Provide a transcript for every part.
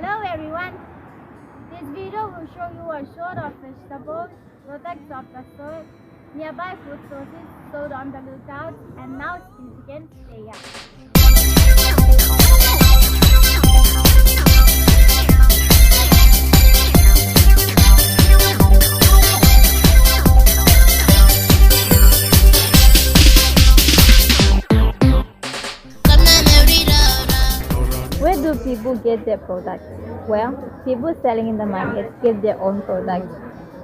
Hello everyone. This video will show you a short of vegetables, products of the soil, nearby food sources sold on the lookout, and now things begin. Stay up. Where do people get their products? Well, people selling in the market get their own products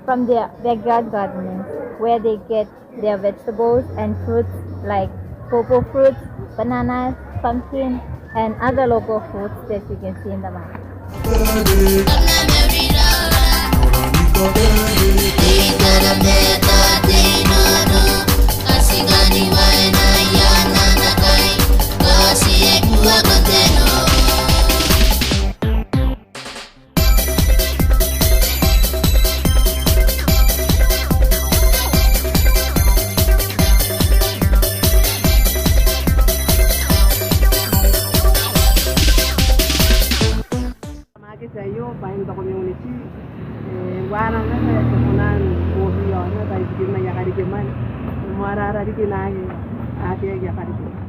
from their backyard gardening, where they get their vegetables and fruits like pawpaw fruits, bananas, pumpkin, and other local fruits that you can see in the market. Sa'yo, pahinto community. Warang na sa tukunan, buhi yun, na tayo sige na yakarikiman. Marararikinagi, ate ay yakarikiman.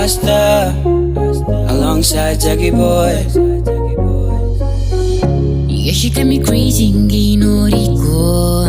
Asta alongside Jackie Boy. Yeah, she got me crazy, ngi no rico.